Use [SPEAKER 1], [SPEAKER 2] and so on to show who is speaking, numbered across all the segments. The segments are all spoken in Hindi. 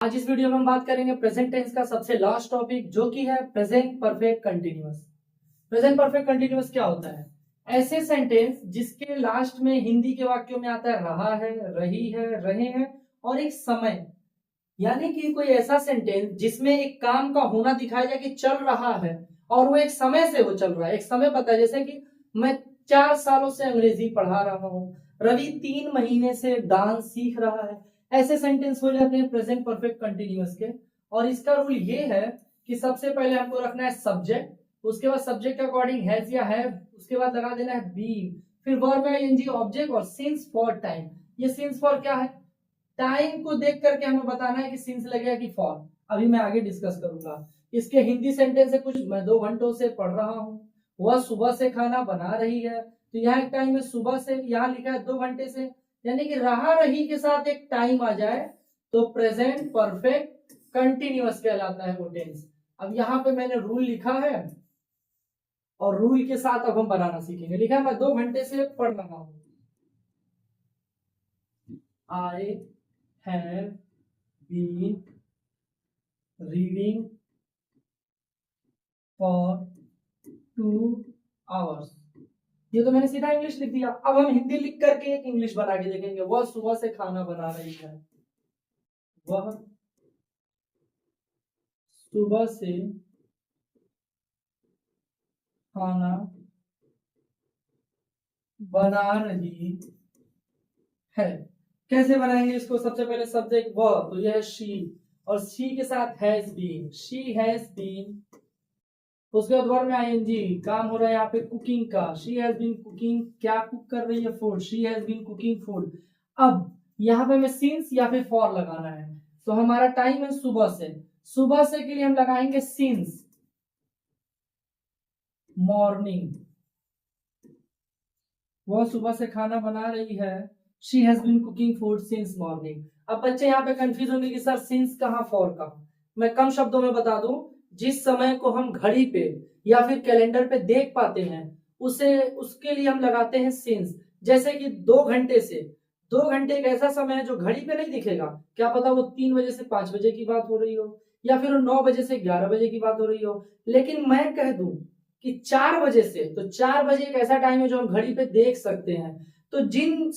[SPEAKER 1] आज इस वीडियो में हम बात करेंगे प्रेजेंट टेंस का सबसे लास्ट टॉपिक जो कि है present perfect continuous. Present perfect continuous क्या होता है? ऐसे सेंटेंस जिसके लास्ट में हिंदी के वाक्यों में आता है रहा है, रही है, रहे हैं और एक समय, यानी कि कोई ऐसा सेंटेंस जिसमें एक काम का होना दिखाया जाए कि चल रहा है और वो एक समय से वो चल रहा है, एक समय पता है। जैसे कि मैं 4 सालों से अंग्रेजी पढ़ा रहा हूँ, रवि 3 महीने से डांस सीख रहा है। ऐसे सेंटेंस हो जाते हैं प्रेजेंट परफेक्ट कंटिन्यूअस के। और इसका रूल ये है कि सबसे पहले हमको रखना है सब्जेक्ट, उसके बाद सब्जेक्ट के अकॉर्डिंग हैज या हैव, उसके बाद लगा देना है बीन, फिर वर्ब या आईएनजी ऑब्जेक्ट और सिंस फॉर टाइम। ये सिंस फॉर क्या है? टाइम को देख करके हमें बताना है कि सिंस लगेगा कि फॉर। अभी मैं आगे डिस्कस करूंगा। इसके हिंदी सेंटेंस है कुछ, मैं 2 घंटों से पढ़ रहा हूँ, वह सुबह से खाना बना रही है। तो यहाँ एक टाइम है सुबह से, यहाँ लिखा है 2 घंटे से, यानी कि रहा रही के साथ एक टाइम आ जाए तो प्रेजेंट परफेक्ट कंटिन्यूअस कहलाता है वो टेंस। अब यहाँ पे मैंने रूल लिखा है और रूल के साथ अब हम बनाना सीखेंगे। लिखा है मैं 2 घंटे से पढ़ रहा हूँ, I have been reading for 2 hours. ये तो मैंने सीधा इंग्लिश लिख दिया। अब हम हिंदी लिख करके एक इंग्लिश बना के देखेंगे। वह सुबह से खाना बना रही है, वह सुबह से खाना बना रही है। कैसे बनाएंगे इसको? सबसे पहले सब्जेक्ट वह, तो यह है शी, और शी के साथ has been, she has been. उसके बाद वर्ब में आईएनजी, काम हो रहा है यहाँ पे कुकिंग का, शी हैज बीन कुकिंग, क्या कुक कर रही है? Food, she has been cooking food. अब यहाँ पे हमें सिंस या फिर फॉर लगाना है। तो हमारा टाइम है सुबह से, सुबह से के लिए हम लगाएंगे सिंस मॉर्निंग। वह सुबह से खाना बना रही है, she has been cooking food since morning. अब बच्चे यहाँ पे कंफ्यूज होंगे कि सर सिंस कहाँ, फॉर कहाँ। मैं कम शब्दों में बता दूं, जिस समय को हम घड़ी पे या फिर कैलेंडर पे देख पाते हैं उसे, उसके लिए हम लगाते हैं सिंस। जैसे कि 2 घंटे से, 2 घंटे एक ऐसा समय है जो घड़ी पे नहीं दिखेगा। क्या पता वो 3 बजे से 5 बजे की बात हो रही हो, या फिर 9 बजे से 11 बजे की बात हो रही हो। लेकिन मैं कह दूं कि 4 बजे से, तो 4 बजे एक ऐसा टाइम है जो हम घड़ी पे देख सकते हैं। तो जिन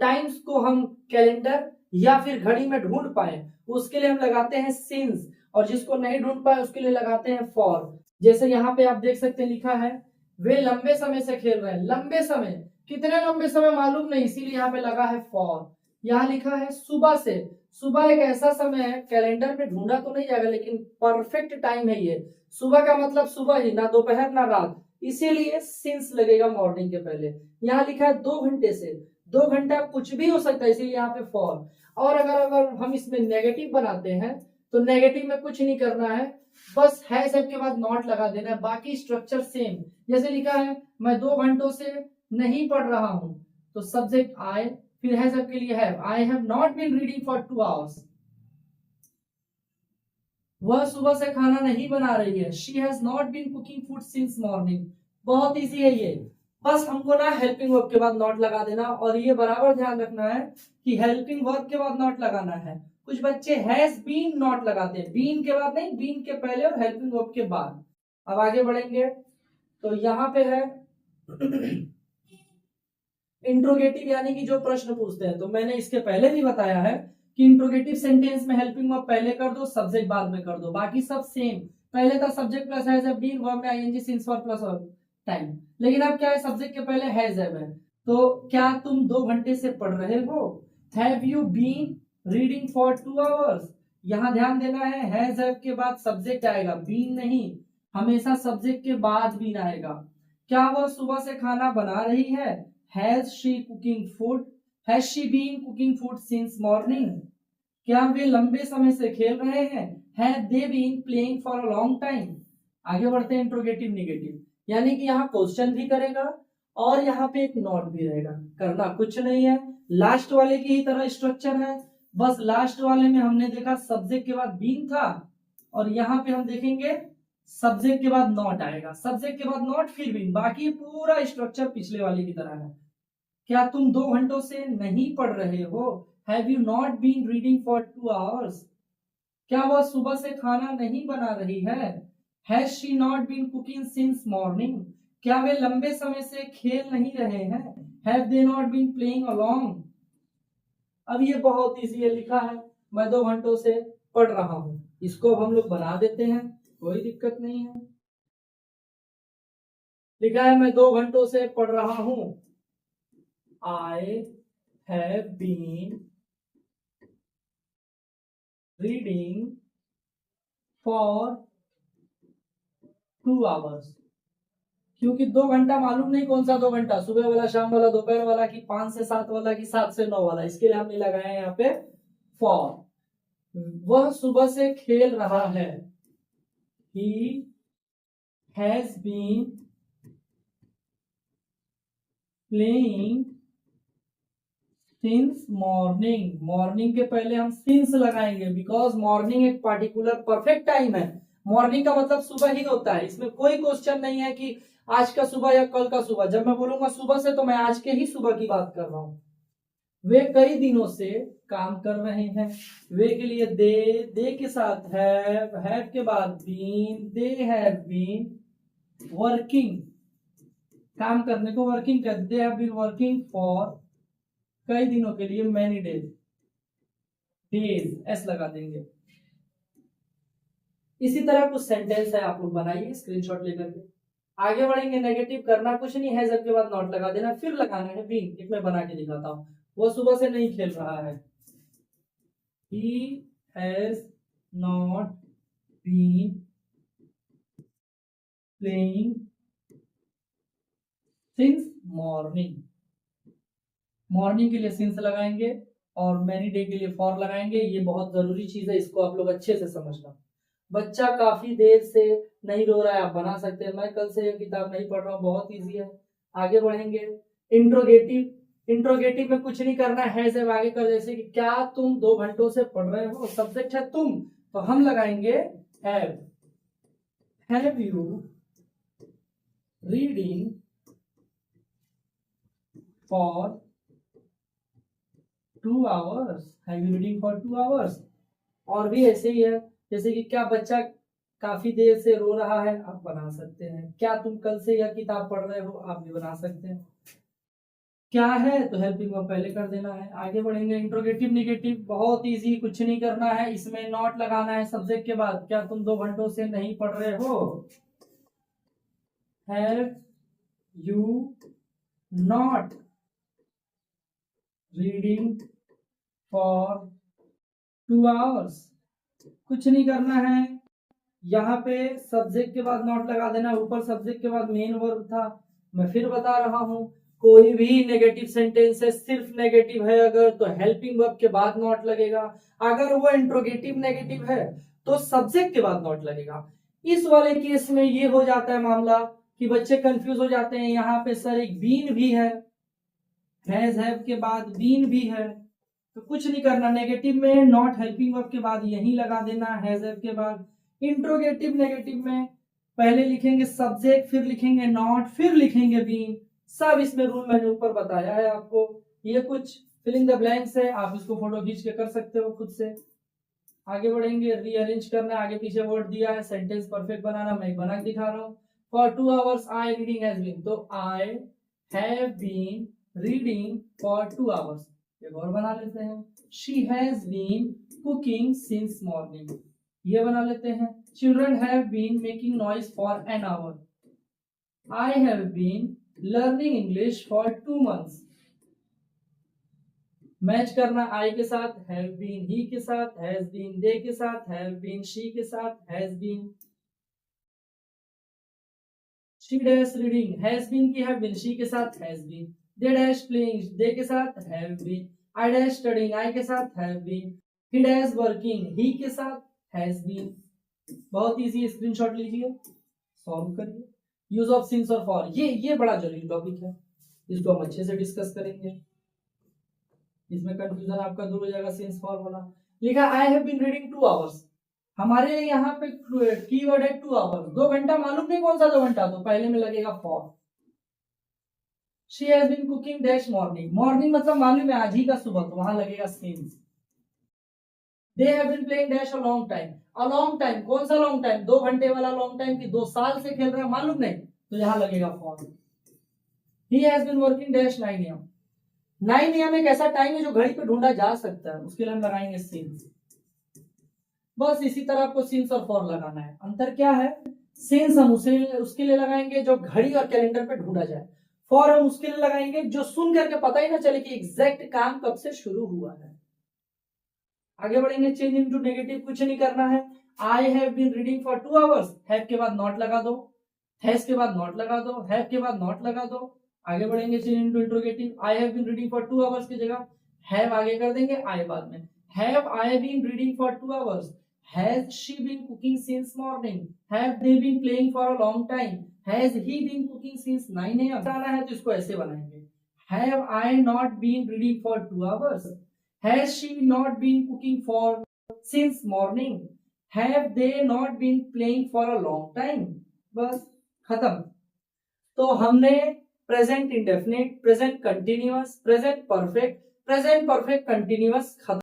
[SPEAKER 1] टाइम्स को हम कैलेंडर या फिर घड़ी में ढूंढ पाए उसके लिए हम लगाते हैं सिंस, और जिसको नहीं ढूंढ पाए उसके लिए लगाते हैं फॉर। जैसे यहाँ पे आप देख सकते हैं लिखा है वे लंबे समय से खेल रहे हैं। लंबे समय, कितने लंबे समय मालूम नहीं, इसीलिए यहाँ पे लगा है फॉर। यहाँ लिखा है सुबह से, सुबह एक ऐसा समय है कैलेंडर पे ढूंढा तो नहीं जाएगा लेकिन परफेक्ट टाइम है ये। सुबह का मतलब सुबह ही, ना दोपहर ना रात, इसीलिए सिंस लगेगा मॉर्निंग के पहले। यहाँ लिखा है 2 घंटे से, 2 घंटा कुछ भी हो सकता है इसीलिए यहाँ पे फॉर। और अगर अगर हम इसमें नेगेटिव बनाते हैं तो नेगेटिव में कुछ नहीं करना है, बस है सब के बाद नॉट लगा देना है, बाकी स्ट्रक्चर सेम। जैसे लिखा है मैं 2 घंटों से नहीं पढ़ रहा हूं, तो सब्जेक्ट आई, फिर है सबके लिए है, I have not been reading for 2 hours. वह सुबह से खाना नहीं बना रही है, she has not been cooking food since morning. बहुत इजी है ये, बस हमको ना हेल्पिंग वर्ब के बाद नॉट लगा देना। और ये बराबर ध्यान रखना है कि हेल्पिंग वर्ब के बाद नॉट लगाना है। कुछ बच्चे हैज बीन नॉट लगाते हैं, बीन के बाद नहीं, बीन के पहले और हेल्पिंग वर्ब के बाद। अब आगे बढ़ेंगे तो यहाँ पे है इंट्रोगेटिव, यानी कि जो प्रश्न पूछते हैं। तो मैंने इसके पहले भी बताया है कि इंट्रोगेटिव सेंटेंस में हेल्पिंग वर्ब पहले कर दो, सब्जेक्ट बाद में कर दो, बाकी सब सेम। पहले था subject plus has have been, verb में ING since for plus time. लेकिन अब क्या है, सब्जेक्ट के पहले हैज हैव है। तो क्या तुम 2 घंटे से पढ़ रहे हो? Have you been reading for 2 hours? यहां ध्यान देना है हैज हैव के बाद सब्जेक्ट आएगा, बीन नहीं, हमेशा सब्जेक्ट के बाद बीन आएगा। क्या वह सुबह से खाना बना रही है? Has she cooking food? Has she been cooking food since morning? क्या वे लंबे समय से खेल रहे हैं? Have they been playing for a long time? आगे बढ़ते हैं इंट्रोगेटिव निगेटिव, यानी कि यहाँ क्वेश्चन भी करेगा और यहाँ पे एक नॉट भी रहेगा। करना कुछ नहीं है, लास्ट वाले की ही तरह स्ट्रक्चर है, बस लास्ट वाले में हमने देखा सब्जेक्ट के बाद बीन था, और यहाँ पे हम देखेंगे सब्जेक्ट के बाद नॉट आएगा, सब्जेक्ट के बाद नॉट फिर बीन, बाकी पूरा स्ट्रक्चर पिछले वाले की तरह है। क्या तुम 2 घंटों से नहीं पढ़ रहे हो? Have you not been reading for 2 hours? क्या वह सुबह से खाना नहीं बना रही है? Has she not been cooking since morning? क्या वे लंबे समय से खेल नहीं रहे हैं? Have they not been playing along? अब ये बहुत इजी है, लिखा है मैं 2 घंटों से पढ़ रहा हूं, इसको अब हम लोग बना देते हैं, कोई दिक्कत नहीं है। लिखा है मैं 2 घंटों से पढ़ रहा हूं। I have been reading for 2 hours. क्योंकि 2 घंटा मालूम नहीं कौन सा 2 घंटा, सुबह वाला, शाम वाला, दोपहर वाला, कि 5 से 7 वाला, कि 7 से 9 वाला, इसके लिए हमने लगाया है यहाँ पे फॉर। वह सुबह से खेल रहा है। He has been playing since morning. Morning के पहले हम सिंस लगाएंगे, बिकॉज मॉर्निंग एक पार्टिकुलर परफेक्ट टाइम है। मॉर्निंग का मतलब सुबह ही होता है, इसमें कोई क्वेश्चन नहीं है कि आज का सुबह या कल का सुबह। जब मैं बोलूंगा सुबह से, तो मैं आज के ही सुबह की बात कर रहा हूं। वे कई दिनों से काम कर रहे हैं। वे के लिए दे के साथ हैव के बाद been, they have been working, काम करने को वर्किंग कहते। They have been working for, कई दिनों के लिए, मैनी डेज, डेज एस लगा देंगे। इसी तरह कुछ सेंटेंस है, आप लोग बनाइए स्क्रीनशॉट लेकर के। आगे बढ़ेंगे, नेगेटिव करना कुछ नहीं है, जब के बाद नॉट लगा देना, फिर लगाना है बीन। एक मैं बना के दिखाता हूं। वो सुबह से नहीं खेल रहा है। He has not been playing since morning। Morning के लिए सिंस लगाएंगे और मैनी डे के लिए फॉर लगाएंगे। ये बहुत जरूरी चीज है, इसको आप लोग अच्छे से समझना। बच्चा काफी देर से नहीं रो रहा है, आप बना सकते हैं मैं कल से ये किताब नहीं पढ़ रहा हूँ, बहुत इजी है। आगे बढ़ेंगे, इंट्रोगेटिव। इंट्रोगेटिव में कुछ नहीं करना है, जब आगे कर, जैसे कि क्या तुम 2 घंटों से पढ़ रहे हो, सब्जेक्ट है तुम, तो हम लगाएंगे have. Have you reading for 2 hours? Have you reading for 2 hours? और भी ऐसे ही है, जैसे कि क्या बच्चा काफी देर से रो रहा है, आप बना सकते हैं। क्या तुम कल से यह किताब पढ़ रहे हो, आप भी बना सकते हैं। क्या है, तो हेल्पिंग वर्ब पहले कर देना है। आगे बढ़ेंगे, इंट्रोगेटिव नेगेटिव बहुत इजी, कुछ नहीं करना है, इसमें नॉट लगाना है सब्जेक्ट के बाद। क्या तुम 2 घंटों से नहीं पढ़ रहे हो? Have you not reading for 2 hours? कुछ नहीं करना है, यहाँ पे सब्जेक्ट के बाद नॉट लगा देना, ऊपर सब्जेक्ट के बाद मेन वर्ब था। मैं फिर बता रहा हूं, कोई भी नेगेटिव सेंटेंस है, सिर्फ नेगेटिव है अगर, तो हेल्पिंग वर्ब के बाद नॉट लगेगा। अगर वो इंट्रोगेटिव नेगेटिव है तो सब्जेक्ट के बाद नॉट लगेगा। इस वाले केस में ये हो जाता है मामला कि बच्चे कंफ्यूज हो जाते हैं। यहाँ पे सर एक बीन भी है, हैज हैव के बाद बीन भी है, तो कुछ नहीं करना। नेगेटिव में नॉट हेल्पिंग वर्ब के बाद यही लगा देना, हैज हैव के बाद। इंट्रोगेटिव नेगेटिव में पहले लिखेंगे सब्जेक्ट, फिर लिखेंगे नॉट, फिर लिखेंगे बीन। सब इसमें रूल मैंने ऊपर बताया है आपको। ये कुछ फिल इन द ब्लैंक्स है, आप इसको फोटो खींच के कर सकते हो खुद से। आगे बढ़ेंगे, रीअरेंज करना, आगे पीछे वर्ड दिया है, सेंटेंस परफेक्ट बनाना, मैं बना के दिखा रहा हूँ। For 2 hours I reading has been, तो I have been reading for 2 hours. एक और बना लेते हैं, she has been cooking since morning, ये बना लेते हैं। Children have been making noise for an hour. I have been learning English for 2 months। Match करना आई के साथ, हैव बीन ही के साथ, हैज बीन दे के साथ, हैव बीन शी के साथ, has been she dash reading, has been की हैव बीन शी के साथ, has been. They dash playing, they के साथ, have been. I dash studying, I के साथ, have been. He dash working, he के साथ, हैज बीन। बहुत इजी, स्क्रीनशॉट लीजिए, सॉल्व करिए। यूज ऑफ सिंस और फॉर, ये बड़ा जरूरी टॉपिक है, इसको हम अच्छे से डिस्कस करेंगे। इसमें कंफ्यूजन आपका दूर हो जाएगा। सिंस फॉर होना लिखा, I have been reading 2 hours. हमारे यहाँ पे कीवर्ड है 2 आवर्स। 2 घंटा मालूम नहीं कौन सा 2 घंटा, तो पहले में लगेगा for. She has been cooking dash morning, morning मतलब मालूम है आज ही का सुबह, तो वहां लगेगा since. They have been playing dash a long time. A long time, कौन सा लॉन्ग टाइम? 2 घंटे वाला लॉन्ग टाइम की 2 साल से खेल रहे हैं, मालूम नहीं, तो यहां लगेगा for. He has been working dash 9 AM। 9 AM एक ऐसा टाइम है जो घड़ी पे ढूंढा जा सकता है, उसके लिए हम लगाएंगे सिंस। बस इसी तरह आपको सिंस और फॉर लगाना है। अंतर क्या है? सिंस हम उसके लिए लगाएंगे जो घड़ी और कैलेंडर पे ढूंढा जाए, फॉर हम उसके लिए लगाएंगे जो सुन करके पता ही ना चले कि एग्जैक्ट काम कब से शुरू हुआ है। आगे बढ़ेंगे, चेंज इनटू नेगेटिव कुछ नहीं करना है। I have been reading for 2 hours, have के बाद नॉट लगा दो, हैज के बाद नॉट लगा दो, हैव के बाद नॉट लगा दो। आगे बढ़ेंगे, change into interrogative. I have been reading for 2 hours की जगह हैव आगे कर देंगे, आई बाद में। Have I been reading for 2 hours, has she been cooking since morning, have they been playing for a long time, has he been cooking since 9 AM। बनाना है तो इसको ऐसे बनाएंगे, have I not been reading for 2 hours, has she not been cooking for since morning, have they not been playing for a long time। बस खत्म। तो हमने present indefinite, present continuous, present perfect, present perfect continuous खत्म।